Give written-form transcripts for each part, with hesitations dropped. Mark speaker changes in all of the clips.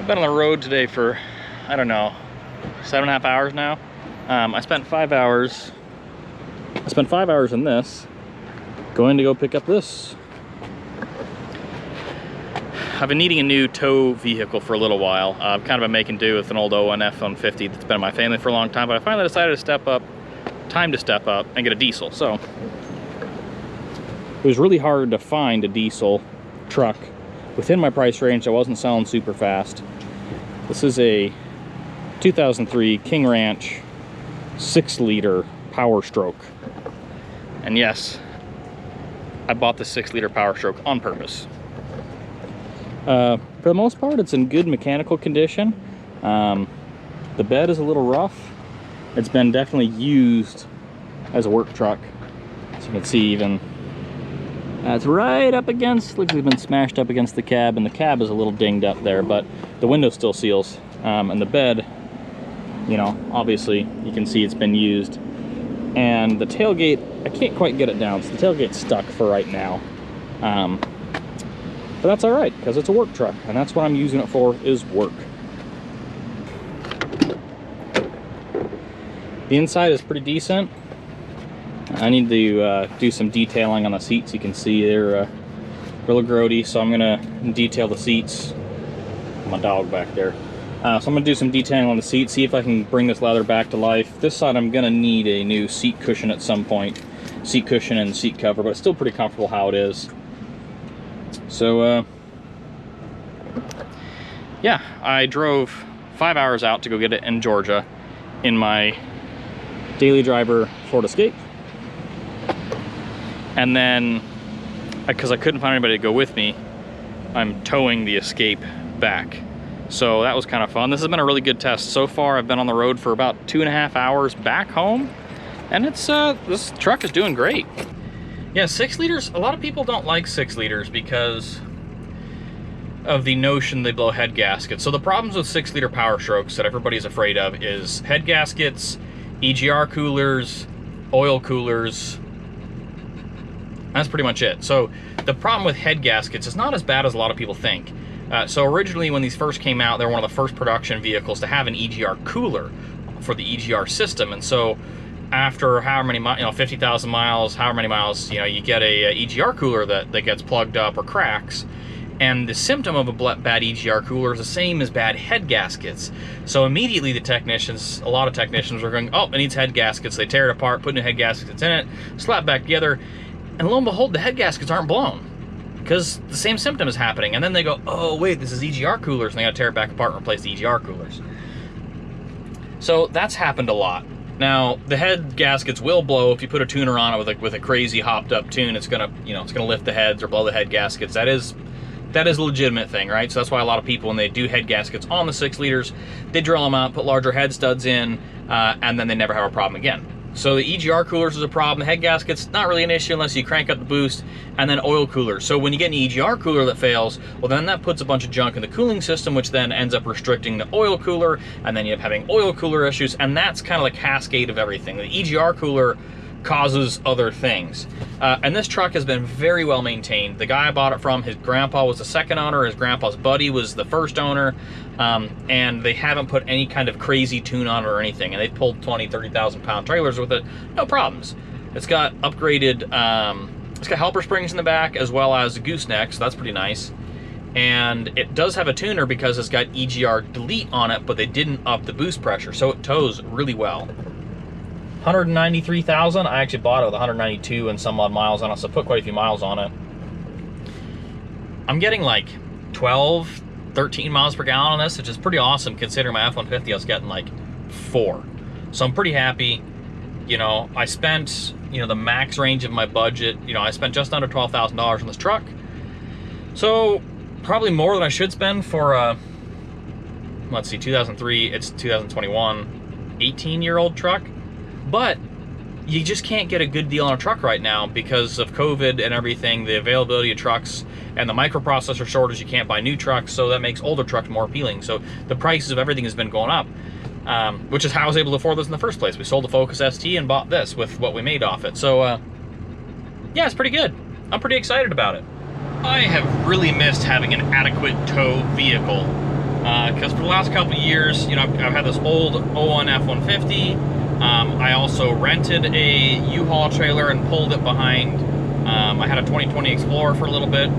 Speaker 1: I've been on the road today for, I don't know, 7.5 hours now. I spent 5 hours. I spent 5 hours in this, going to go pick up this. I've been needing a new tow vehicle for a little while. I've kind of been making do with an old F-150 that's been in my family for a long time, but I finally decided to step up, and get a diesel. So it was really hard to find a diesel truck within my price range that wasn't selling super fast. This is a 2003 King Ranch 6-liter Powerstroke. And yes, I bought the 6-liter Powerstroke on purpose. For the most part, it's in good mechanical condition. The bed is a little rough. It's been definitely used as a work truck. As you can see, even it's right up against, looks like it's been smashed up against the cab, and the cab is a little dinged up there, but the window still seals. And the bed, you know, obviously you can see it's been used. And the tailgate, I can't quite get it down, so the tailgate's stuck for right now. But that's all right, because it's a work truck, and that's what I'm using it for, is work. The inside is pretty decent. I need to do some detailing on the seats. You can see they're real grody, so I'm gonna detail the seats. My dog back there. So I'm gonna do some detailing on the seats, see if I can bring this leather back to life. This side I'm gonna need a new seat cushion at some point. Seat cushion and seat cover, but it's still pretty comfortable how it is. So, yeah, I drove 5 hours out to go get it in Georgia in my daily driver Ford Escape. And then, because I couldn't find anybody to go with me, I'm towing the Escape back. So that was kind of fun. This has been a really good test. So far, I've been on the road for about 2.5 hours back home, and it's this truck is doing great. Yeah, 6 liters, a lot of people don't like 6 liters because of the notion they blow head gaskets. So the problems with 6-liter Powerstrokes that everybody's afraid of is head gaskets, EGR coolers, oil coolers. That's pretty much it. So the problem with head gaskets is not as bad as a lot of people think. So originally when these first came out, they were one of the first production vehicles to have an EGR cooler for the EGR system. And so after however many miles, you know, 50,000 miles, however many miles, you know, you get a EGR cooler that gets plugged up or cracks. And the symptom of a bad EGR cooler is the same as bad head gaskets. So immediately the technicians, a lot of technicians were going, oh, it needs head gaskets. They tear it apart, put new head gaskets in it, slap back together, and lo and behold, the head gaskets aren't blown because the same symptom is happening. And then they go, oh wait, this is EGR coolers, and they gotta tear it back apart and replace the EGR coolers. So that's happened a lot. Now, the head gaskets will blow if you put a tuner on it with a crazy hopped up tune. It's gonna, you know, it's gonna lift the heads or blow the head gaskets. That is a legitimate thing, right? So that's why a lot of people, when they do head gaskets on the 6 liters, they drill them out, put larger head studs in, and then they never have a problem again. So the EGR coolers is a problem. The head gaskets, not really an issue unless you crank up the boost, and then oil coolers. So when you get an EGR cooler that fails, well then that puts a bunch of junk in the cooling system, which then ends up restricting the oil cooler, and then you end up having oil cooler issues, and that's kind of like a cascade of everything. The EGR cooler causes other things. And this truck has been very well maintained. The guy I bought it from, his grandpa was the second owner, his grandpa's buddy was the first owner, and they haven't put any kind of crazy tune on it or anything, and they've pulled 20, 30,000 pound trailers with it, no problems. It's got upgraded, it's got helper springs in the back as well as a gooseneck, so that's pretty nice. And it does have a tuner because it's got EGR delete on it, but they didn't up the boost pressure, so it tows really well. 193,000. I actually bought it with 192 and some odd miles on it, so I put quite a few miles on it. I'm getting like 12, 13 miles per gallon on this, which is pretty awesome considering my F-150 I was getting like 4. So I'm pretty happy. You know, I spent, you know, the max range of my budget. You know, I spent just under $12,000 on this truck. So probably more than I should spend for let's see, 2003, it's 2021, 18-year-old truck. But you just can't get a good deal on a truck right now because of COVID and everything, the availability of trucks and the microprocessor shortage. You can't buy new trucks, so that makes older trucks more appealing. So the prices of everything has been going up, which is how I was able to afford this in the first place. We sold the Focus ST and bought this with what we made off it. So yeah, it's pretty good. I'm pretty excited about it. I have really missed having an adequate tow vehicle because for the last couple of years, you know, I've had this old 01 F-150. I also rented a U-Haul trailer and pulled it behind. I had a 2020 Explorer for a little bit,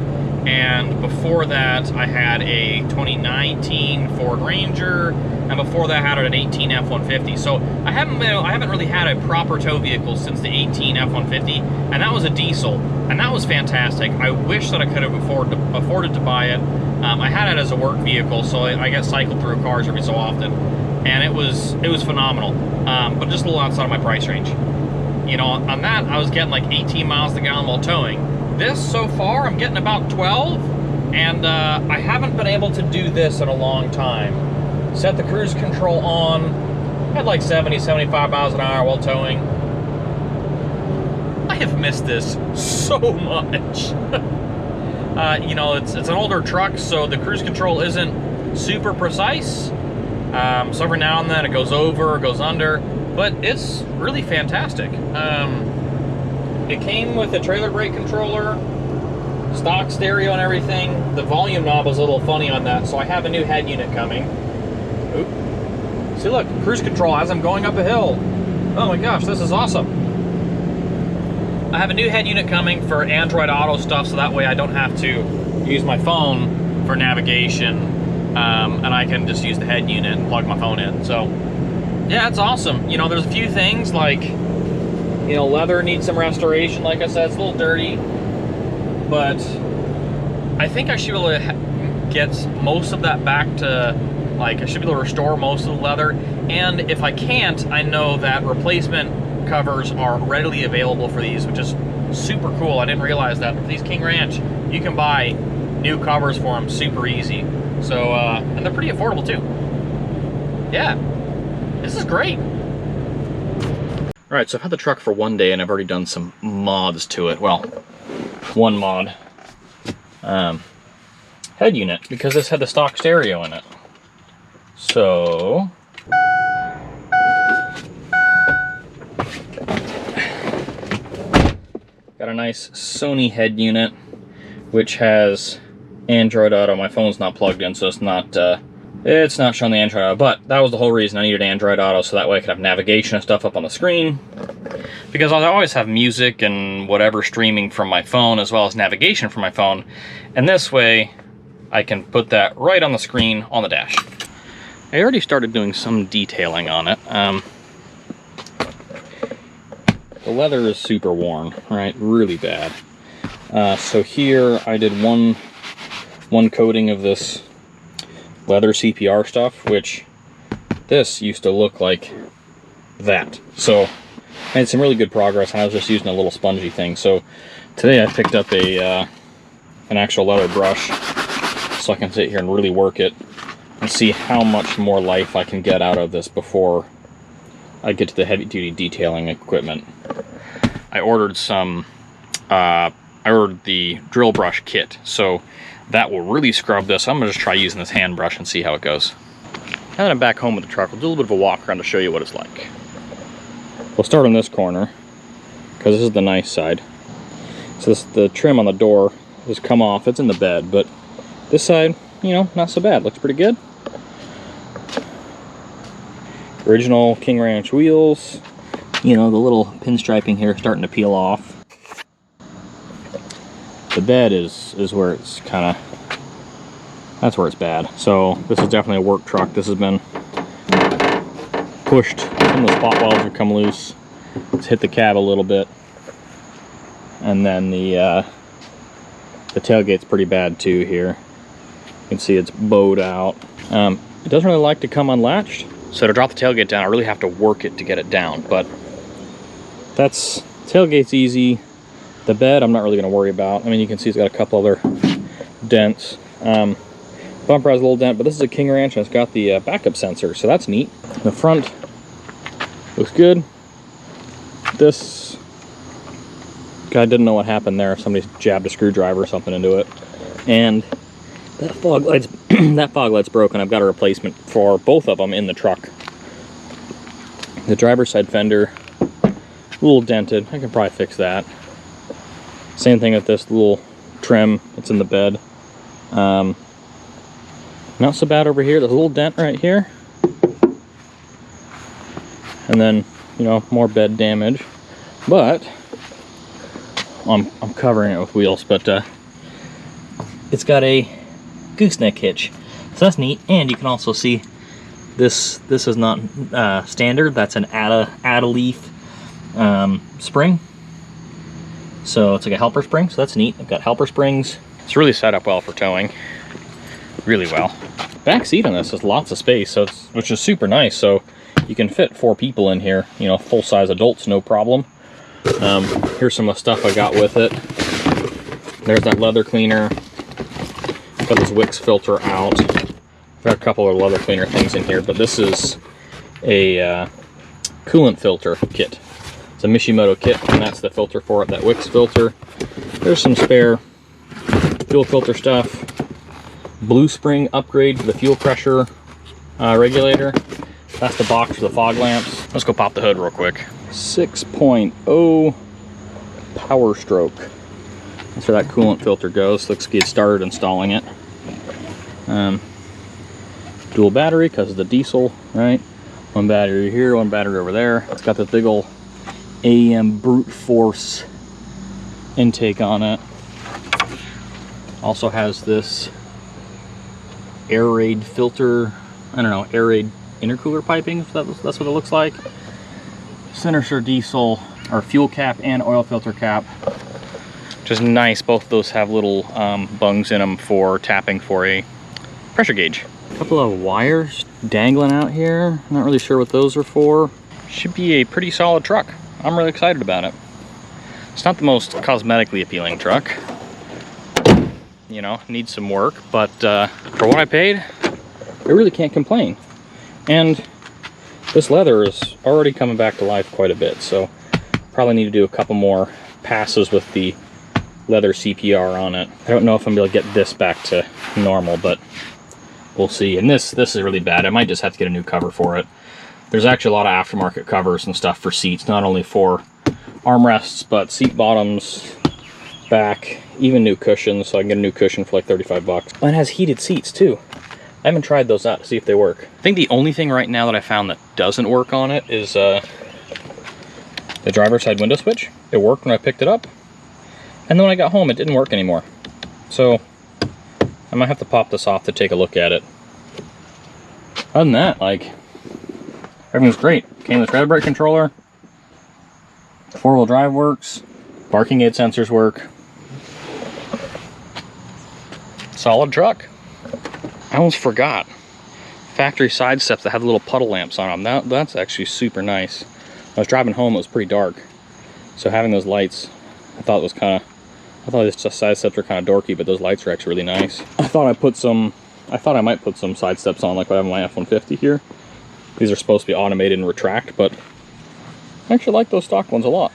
Speaker 1: and before that I had a 2019 Ford Ranger, and before that I had an 18 F-150. So I haven't really had a proper tow vehicle since the 18 F-150, and that was a diesel, and that was fantastic. I wish that I could have afforded to buy it. I had it as a work vehicle, so I get cycled through cars every so often, and it was phenomenal, but just a little outside of my price range. You know, on that I was getting like 18 miles to the gallon while towing. This, so far, I'm getting about 12, and I haven't been able to do this in a long time. Set the cruise control on, had like 70, 75 miles an hour while towing. I have missed this so much. You know, it's an older truck, so the cruise control isn't super precise. So every now and then it goes over, goes under, but it's really fantastic. It came with a trailer brake controller, stock stereo and everything. The volume knob was a little funny on that, so I have a new head unit coming. Oop. See, look, cruise control as I'm going up a hill. Oh my gosh, this is awesome. I have a new head unit coming for Android Auto stuff, so that way I don't have to use my phone for navigation, and I can just use the head unit and plug my phone in. So yeah, it's awesome. You know, there's a few things like, you know, leather needs some restoration. Like I said, it's a little dirty, but I think I should be able to get most of that back to, like, I should be able to restore most of the leather. And if I can't, I know that replacement covers are readily available for these, which is super cool. I didn't realize that. For these King Ranch, you can buy new covers for them super easy. So, and they're pretty affordable too. Yeah, this is great. All right, so I've had the truck for one day and I've already done some mods to it. Well, one mod. Head unit, because this had the stock stereo in it. So, got a nice Sony head unit, which has Android Auto. My phone's not plugged in, so it's not showing the Android Auto, but that was the whole reason I needed Android Auto, so that way I could have navigation and stuff up on the screen, because I always have music and whatever streaming from my phone, as well as navigation from my phone, and this way I can put that right on the screen on the dash. I already started doing some detailing on it. The leather is super worn, right? Really bad. So here I did one coating of this leather CPR stuff, which this used to look like that. So I made some really good progress, and I was just using a little spongy thing. So today I picked up an actual leather brush, so I can sit here and really work it and see how much more life I can get out of this before I get to the heavy duty detailing equipment. I ordered I ordered the drill brush kit, so that will really scrub this. I'm gonna just try using this hand brush and see how it goes. Now that I'm back home with the truck, we'll do a little bit of a walk around to show you what it's like. We'll start on this corner, because this is the nice side. So the trim on the door has come off. It's in the bed, but this side, you know, not so bad. Looks pretty good. Original King Ranch wheels. You know, the little pinstriping here starting to peel off. The bed is where it's kind of, that's where it's bad. So this is definitely a work truck. This has been pushed. Some of the spot welds have come loose. It's hit the cab a little bit. And then the tailgate's pretty bad too here. You can see it's bowed out. It doesn't really like to come unlatched. So to drop the tailgate down, I really have to work it to get it down. But tailgate's easy. The bed, I'm not really going to worry about. I mean, you can see it's got a couple other dents. Bumper has a little dent, but this is a King Ranch, and it's got the backup sensor, so that's neat. The front looks good. This guy didn't know what happened there. Somebody jabbed a screwdriver or something into it. And that fog light's that fog light's broken. I've got a replacement for both of them in the truck. The driver's side fender, a little dented. I can probably fix that. Same thing with this little trim. It's in the bed. Not so bad over here. There's a little dent right here. And then, you know, more bed damage. But I'm covering it with wheels, but it's got a gooseneck hitch. So that's neat. And you can also see this is not standard. That's an add-a-leaf spring. So it's like a helper spring, so that's neat. I've got helper springs. It's really set up well for towing. Really well. Back seat on this has lots of space, so which is super nice. So you can fit 4 people in here, you know, full-size adults, no problem. Here's some of the stuff I got with it. There's that leather cleaner. Got this Wix filter out. Got a couple of leather cleaner things in here, but this is a coolant filter kit. It's a Mishimoto kit, and that's the filter for it, that Wix filter. There's some spare fuel filter stuff. Blue spring upgrade to the fuel pressure regulator. That's the box for the fog lamps. Let's go pop the hood real quick. 6.0 Powerstroke. That's where that coolant filter goes. Let's get started installing it. Dual battery because of the diesel, right? One battery here, one battery over there. It's got this big old AEM brute force intake on it. Also has this air raid filter, I don't know, air raid intercooler piping, that's what it looks like. Sinister diesel, or fuel cap and oil filter cap. Just nice, both of those have little bungs in them for tapping for a pressure gauge. A couple of wires dangling out here, not really sure what those are for. Should be a pretty solid truck. I'm really excited about it. It's not the most cosmetically appealing truck. You know, needs some work, but for what I paid, I really can't complain. And this leather is already coming back to life quite a bit, so probably need to do a couple more passes with the leather CPR on it. I don't know if I'm gonna be able to get this back to normal, but we'll see. And this is really bad. I might just have to get a new cover for it. There's actually a lot of aftermarket covers and stuff for seats, not only for armrests, but seat bottoms, back, even new cushions. So I can get a new cushion for like 35 bucks. And it has heated seats too. I haven't tried those out to see if they work. I think the only thing right now that I found that doesn't work on it is the driver's side window switch. It worked when I picked it up, and then when I got home it didn't work anymore. So I might have to pop this off to take a look at it. Other than that, like, everything's great. Came with tread brake controller, 4-wheel drive works, parking aid sensors work. Solid truck. I almost forgot. Factory side steps that had little puddle lamps on them. That's actually super nice. I was driving home, it was pretty dark. So having those lights, I thought this side steps were kind of dorky, but those lights are actually really nice. I thought I might put some side steps on like I have on my F-150 here. These are supposed to be automated and retract, but I actually like those stock ones a lot.